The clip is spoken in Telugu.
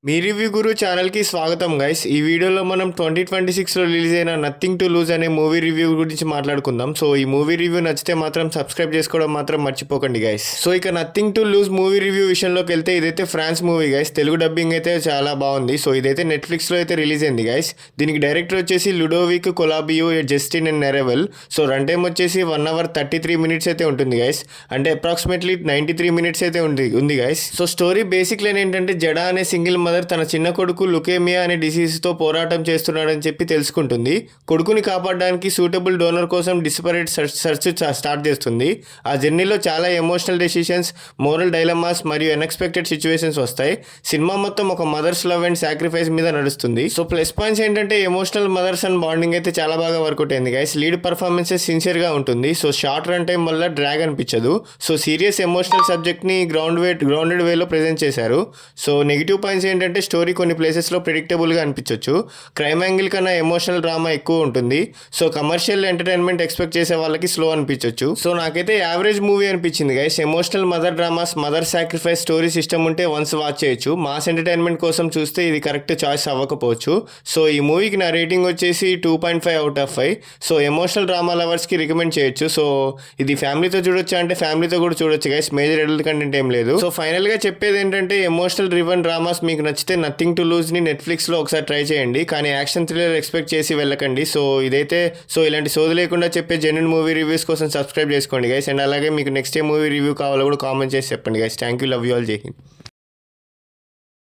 మీ రివ్యూ గురు ఛానల్కి స్వాగతం గైస్. ఈ వీడియోలో మనం 2026లో రిలీజ్ అయిన నథింగ్ టు లూజ్ అనే మూవీ రివ్యూ గురించి మాట్లాడుకుందాం. సో ఈ మూవీ రివ్యూ నచ్చితే మాత్రం సబ్స్క్రైబ్ చేసుకోవడం మాత్రం మర్చిపోకండి గైస్. సో ఇక nothing to lose movie review విషయంలోకి వెళ్తే ఇదైతే France movie guys. Telugu dubbing అయితే చాలా బాగుంది. సో ఇదైతే నెట్ఫ్లిక్స్లో అయితే రిలీజ్ అయింది గైస్. దీనికి డైరెక్టర్ వచ్చేసి లుడోవిక్ కొలాబియో జస్టిన్ అండ్ నెరెవెల్. సో రన్ టైం వచ్చేసి 1 hour 33 minutes అయితే ఉంటుంది గైస్. అంటే అప్రాక్సిమేట్లీ 93 minutes అయితే ఉంది guys. So story basic line ఏంటంటే జడా అనే సింగిల్ మదర్ తన చిన్న కొడుకు లుకేమియా అనే డిసీజ్తో పోరాటం చేస్తున్నాడని చెప్పి తెలుసుకుంటుంది. కొడుకుని కాపాడడానికి సూటబుల్ డోనర్ కోసం డిస్పరేట్ సర్చ్ స్టార్ట్ చేస్తుంది. ఆ జర్నీలో చాలా ఎమోషనల్ డెసిషన్స్, మోరల్ డైలమాస్ మరియు అన్ఎక్స్పెక్టెడ్ సిచ్యువేషన్స్ వస్తాయి. సినిమా మొత్తం ఒక మదర్స్ లవ్ అండ్ సాక్రిఫైస్ మీద నడుస్తుంది. సో ప్లస్ పాయింట్స్ ఏంటంటే ఎమోషనల్ మదర్స్ అండ్ బాండింగ్ అయితే చాలా బాగా వర్కౌట్ అయింది గైస్. లీడ్ పర్ఫార్మెన్సెస్ సిన్సియర్గా ఉంటుంది. సో షార్ట్ రన్ టైం వల్ల డ్రాగ్ అనిపించదు. సో సీరియస్ ఎమోషనల్ సబ్జెక్ట్ని గ్రౌండెడ్ వేలో ప్రెజెంట్ చేశారు. సో నెగిటివ్ పాయింట్స్ ఏంటంటే స్టోరీ కొన్ని ప్లేసెస్లో ప్రిడిక్టబుల్గా అనిపించవచ్చు. క్రైమ్ యాంగిల్ కన్నా ఎమోషనల్ డ్రామా ఎక్కువ ఉంటుంది. సో కమర్షియల్ ఎంటర్టైన్మెంట్ ఎక్స్పెక్ట్ చేసే వాళ్ళకి స్లో అనిపించవచ్చు. సో నాకైతే యావరేజ్ మూవీ అనిపించింది guys. Emotional mother dramas, mother sacrifice story system ఉంటే వన్స్ వాచ్ చేయొచ్చు. మాస్ ఎంటర్టైన్మెంట్ కోసం చూస్తే ఇది కరెక్ట్ చాయిస్ అవ్వకపోవచ్చు. సో ఈ మూవీకి నా రేటింగ్ వచ్చేసి 2.5/5. సో ఎమోషనల్ డ్రామా లవర్స్కి రికమెండ్ చేయొచ్చు. సో ఇది ఫ్యామిలీతో చూడొచ్చా అంటే ఫ్యామిలీతో కూడా చూడొచ్చు గైస్. మేజర్ అడల్ట్ కంటెంట్ ఏం లేదు. సో ఫైనల్గా చెప్పేది ఏంటంటే ఎమోషనల్ డ్రివన్ డ్రామాస్ మీకు నచ్చితే నథింగ్ టు లూజ్ని నెట్ఫ్లిక్స్లో ఒకసారి ట్రై చేయండి. కానీ యాక్షన్ థ్రిల్లర్ ఎక్స్పెక్ట్ చేసి వెళ్ళకండి. సో ఇలాంటి సోది లేకుండా చెప్పే జెన్యున్ మూవీ రివ్యూస్ కోసం సబ్స్క్రైబ్ చేసుకోండి గైస్. అండ్ అలాగే మీకు నెక్స్ట్ ఏ మూవీ రివ్యూ కావాలో కూడా కామెంట్ చేసి చెప్పండి guys. Thank you, love you all, జై హింద్.